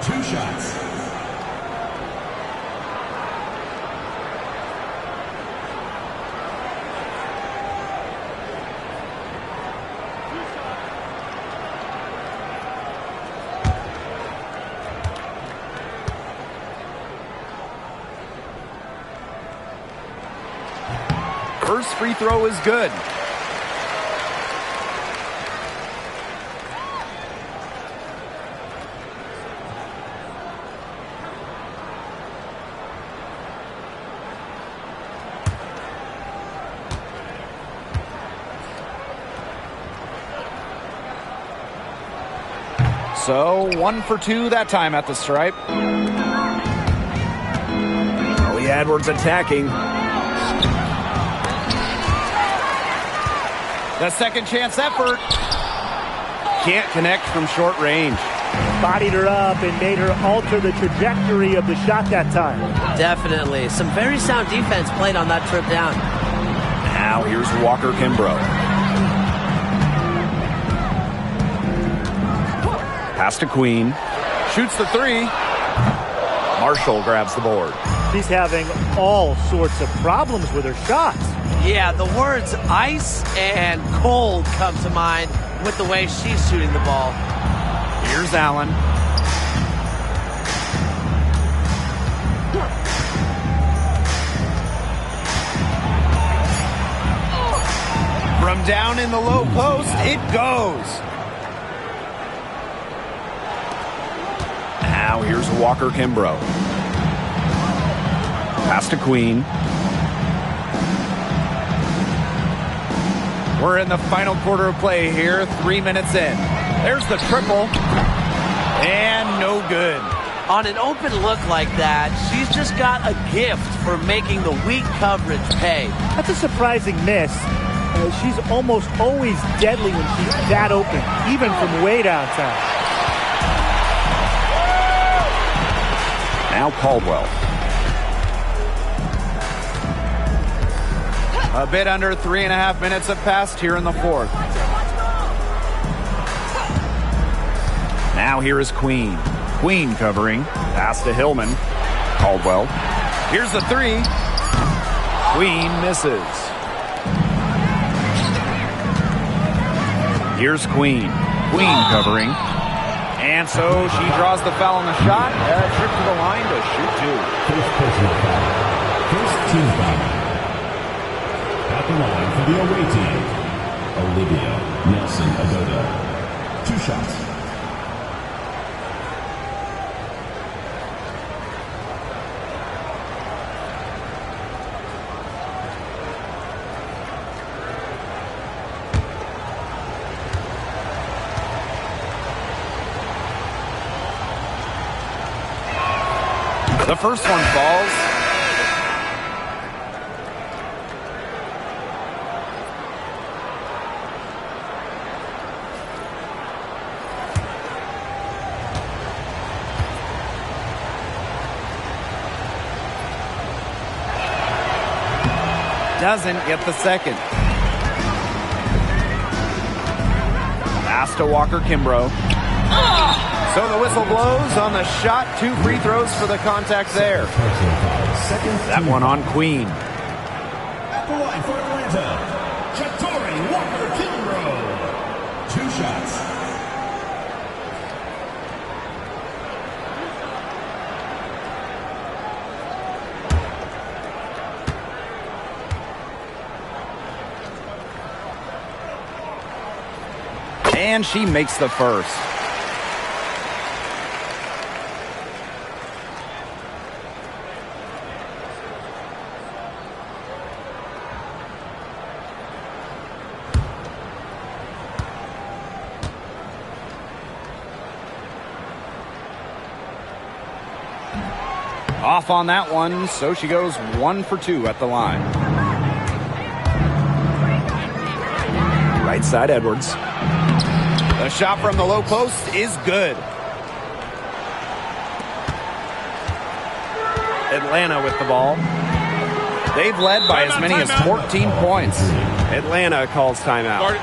2 shots. First free throw is good. So 1 for 2 that time at the stripe. Edwards attacking. The second chance effort. Can't connect from short range. Bodied her up and made her alter the trajectory of the shot that time. Definitely. Some very sound defense played on that trip down. Now here's Walker Kimbrough. Pass to Queen. Shoots the 3. Marshall grabs the board. She's having all sorts of problems with her shots. Yeah, the words ice and cold come to mind with the way she's shooting the ball. Here's Allen. From down in the low post, it goes. Now here's Walker Kimbrough. Pass to Queen. We're in the final quarter of play here, 3 minutes in. There's the triple, and no good. On an open look like that, she's just got a gift for making the weak coverage pay. That's a surprising miss. She's almost always deadly when she's that open, even from way downtown. Now Caldwell. A bit under 3.5 minutes have passed here in the fourth. Now here is Queen. Queen covering. Pass to Hillman. Caldwell. Here's the three. Queen misses. Here's Queen. Queen covering. And so she draws the foul on the shot. Trip to the line to shoot two. First personal foul. First team foul. At the line for the away team, Olivia Nelson-Agoda. 2 shots. The first one falls. Doesn't get the second. Pass to Walker Kimbrough. So the whistle blows on the shot. 2 free throws for the contact there. That one on Queen. At the line for Atlanta, Jatori Walker Kimbrough. 2 shots. And she makes the first. Off on that one, so she goes 1 for 2 at the line. Right side, Edwards. The shot from the low post is good. Atlanta with the ball. They've led by as many as 14 points. Atlanta calls timeout.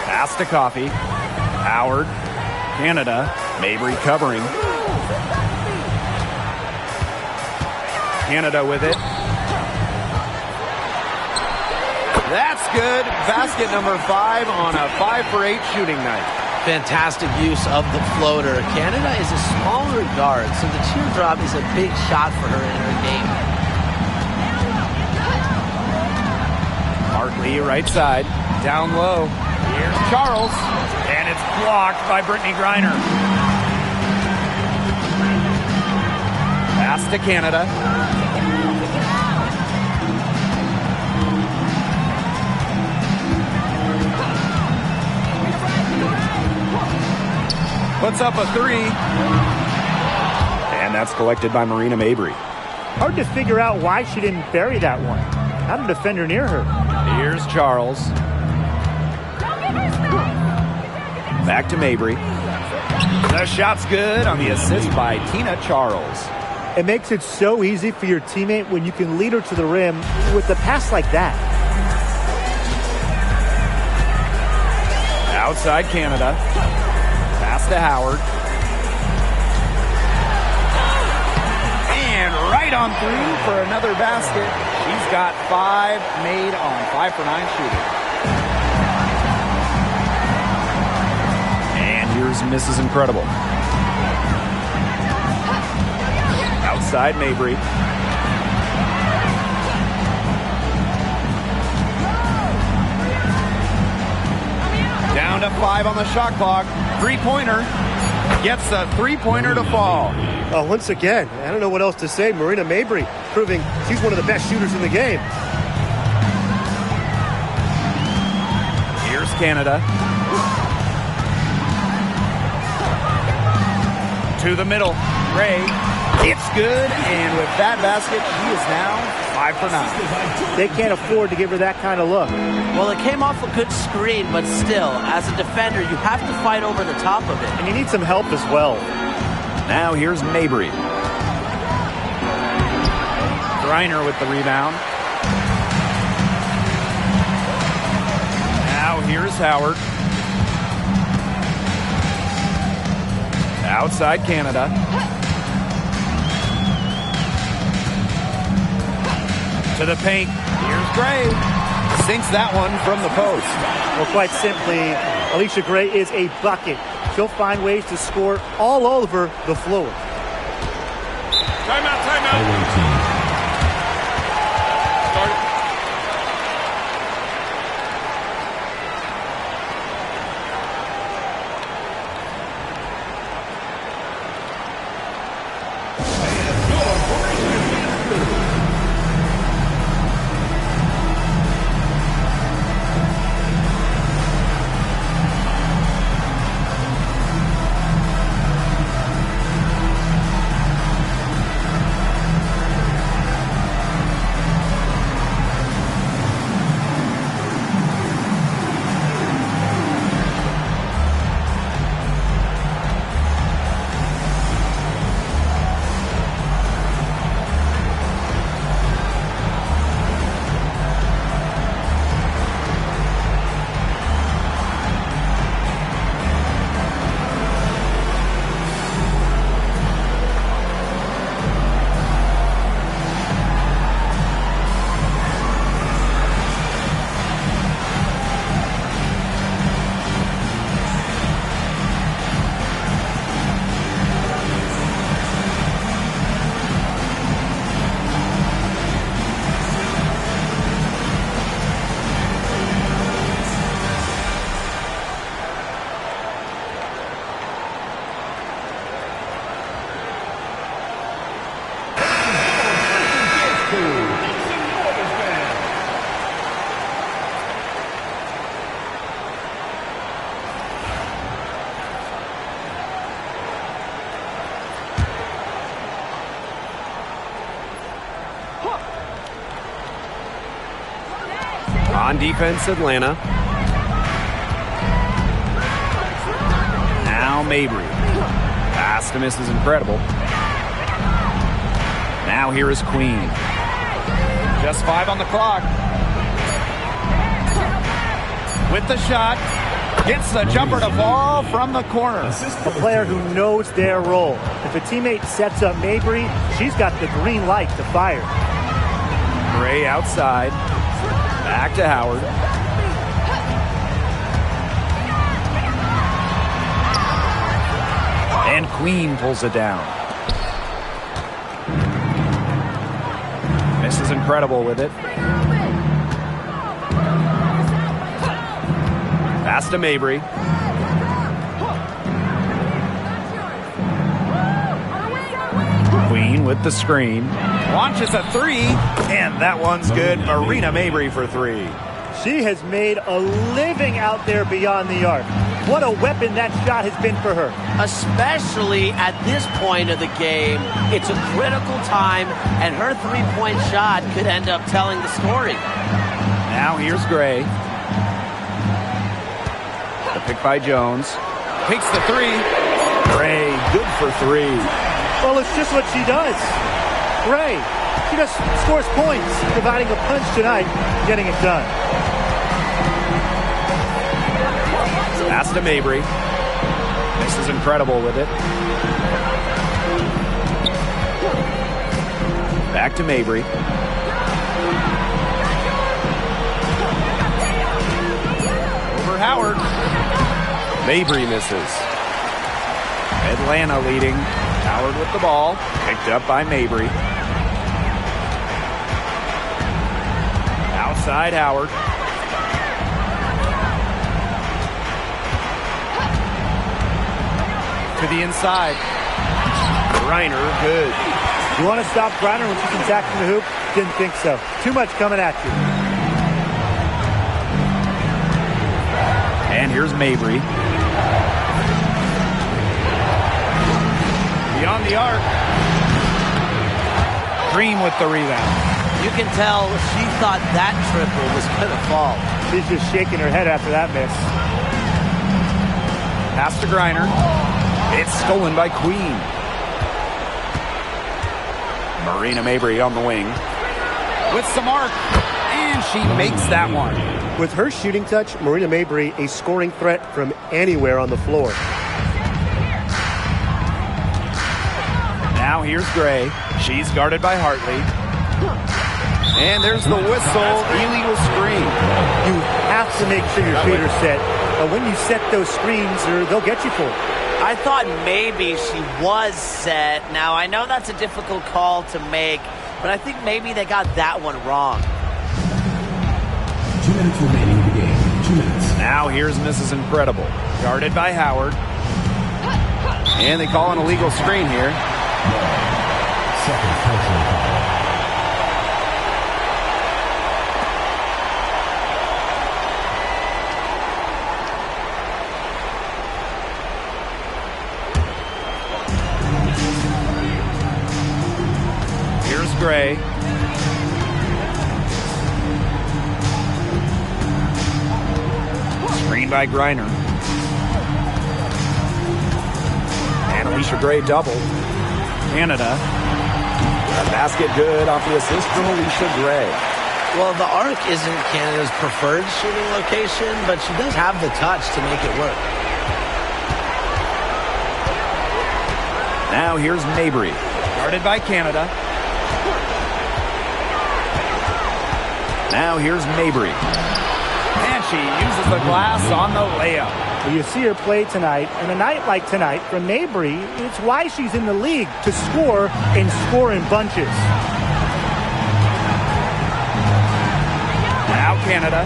Pass to Coffee. Howard. Canada. Mabry covering. Canada with it. That's good. Basket number 5 on a 5 for 8 shooting night. Fantastic use of the floater. Canada is a smaller guard, so the teardrop is a big shot for her in her game. Mark Lee, right side. Down low. Here's Charles. And it's blocked by Brittany Griner. Pass to Canada. Puts up a 3. And that's collected by Marina Mabry. Hard to figure out why she didn't bury that one. Not a defender near her. Here's Charles. Back to Mabry. The shot's good on the assist by Tina Charles. It makes it so easy for your teammate when you can lead her to the rim with a pass like that. Outside Canada. Pass to Howard. And right on 3 for another basket. She's got 5 made on 5 for 9 shooting. And here's Mrs. Incredible. Outside Mabry. Down to 5 on the shot clock. 3-pointer. Gets a 3-pointer to fall. Once again, I don't know what else to say. Marina Mabry proving she's one of the best shooters in the game. Here's Canada. To the middle. Ray. It's good. And with that basket, she is now 5 for 9. They can't afford to give her that kind of look. Well, it came off a good screen, but still, as a defender, you have to fight over the top of it. And you need some help as well. Now here's Mabry. Griner with the rebound. Now here's Howard. Outside Canada. To the paint. Here's Gray. Sinks that one from the post. Well, quite simply, Alicia Gray is a bucket. She'll find ways to score all over the floor. Timeout. On defense, Atlanta. Now Mabry. Pass to miss is incredible. Now here is Queen. Just 5 on the clock. With the shot. Gets the jumper to fall from the corner. A player who knows their role. If a teammate sets up Mabry, she's got the green light to fire. Gray outside. Back to Howard. And Queen pulls it down. This is incredible with it. Pass to Mabry. Queen with the screen. Launches a 3, and that one's good. Marina Mabry for 3. She has made a living out there beyond the arc. What a weapon that shot has been for her. Especially at this point of the game, it's a critical time, and her three-point shot could end up telling the story. Now here's Gray. The pick by Jones. Takes the 3. Gray, good for 3. Well, it's just what she does. Gray, she just scores points, providing a punch tonight, getting it done. Pass to Mabry. This is incredible with it. Back to Mabry. Over Howard. Mabry misses. Atlanta leading. Howard with the ball. Picked up by Mabry. Outside Howard. To the inside. Griner, good. You want to stop Griner when she's attacking the hoop? Didn't think so. Too much coming at you. And here's Mabry. Beyond the arc. Green with the rebound. You can tell she thought that triple was going to fall. She's just shaking her head after that miss. Pass to Griner. It's stolen by Queen. Marina Mabry on the wing. With some arc. And she makes that one. With her shooting touch, Marina Mabry a scoring threat from anywhere on the floor. Now here's Gray. She's guarded by Hartley. And there's the whistle. Illegal screen. You have to make sure your feet are set. But when you set those screens, they'll get you for it. I thought maybe she was set. Now, I know that's a difficult call to make, but I think maybe they got that one wrong. 2 minutes remaining in the game. 2 minutes. Now here's Mrs. Incredible. Guarded by Howard. And they call an illegal screen here. Second personal foul. Here's Gray. Screen by Griner. And Alicia Gray double. Canada. A basket good off the assist from Alicia Gray. Well, the arc isn't Canada's preferred shooting location, but she does have the touch to make it work. Now here's Mabry. Guarded by Canada. Now here's Mabry. And she uses the glass on the layup. Well, you see her play tonight, and a night like tonight from Mabry, it's why she's in the league, to score and score in bunches. Now Canada.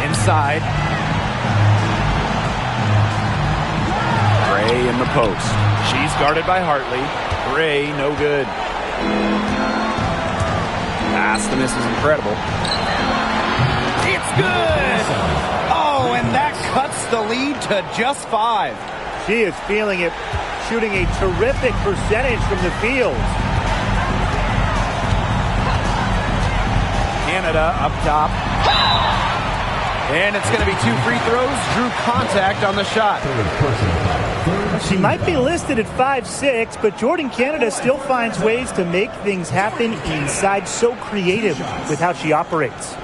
Inside. Gray in the post. She's guarded by Hartley. Gray, no good. Pass to miss is incredible. It's good! Oh, and that cuts the lead to just 5. She is feeling it, shooting a terrific percentage from the field. Canada up top. And it's going to be 2 free throws. Drew contact on the shot. She might be listed at 5'6", but Jordan Canada still finds ways to make things happen inside. So creative with how she operates.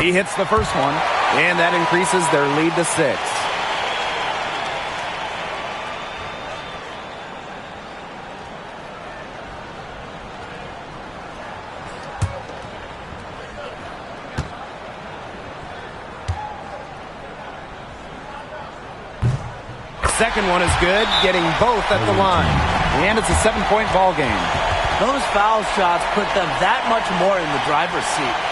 He hits the first one, and that increases their lead to 6. Second one is good, getting both at the line. And it's a 7-point ball game. Those foul shots put them that much more in the driver's seat.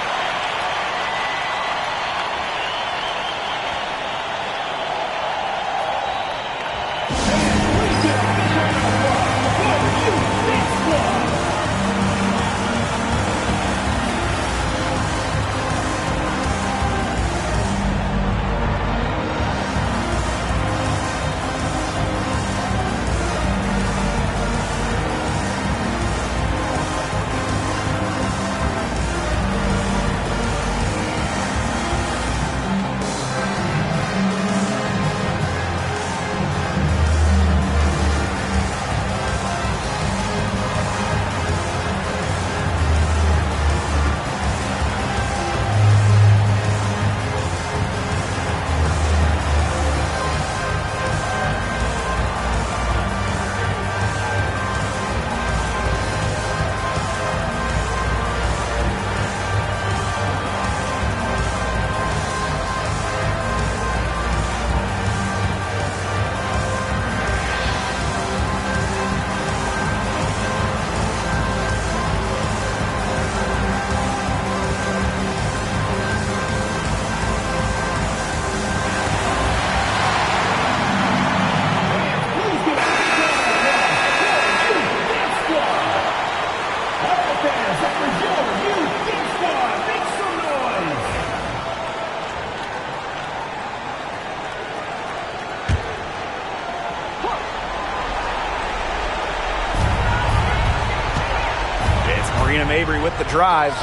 Mabry with the drive.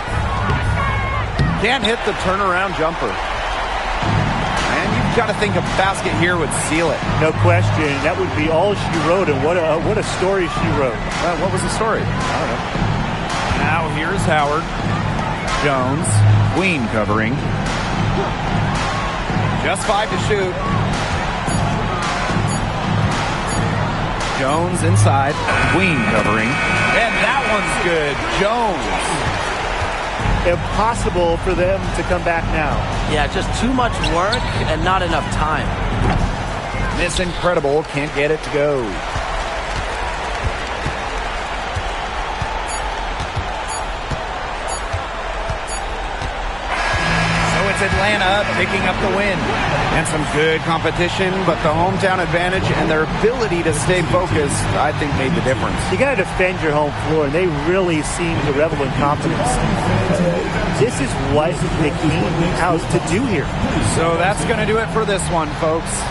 Can't hit the turnaround jumper. And you've got to think a basket here would seal it. No question. That would be all she wrote, and what a story she wrote. What was the story? I don't know. Now here's Howard. Jones. Queen covering. Just 5 to shoot. Jones inside. Queen covering. And that one's good. Jones. Impossible for them to come back now. Yeah, just too much work and not enough time. Miss Incredible can't get it to go. It's Atlanta picking up the win. And some good competition, but the hometown advantage and their ability to stay focused, I think, made the difference. You got to defend your home floor, and they really seem to revel in confidence. This is what they came out to do here. So that's going to do it for this one, folks.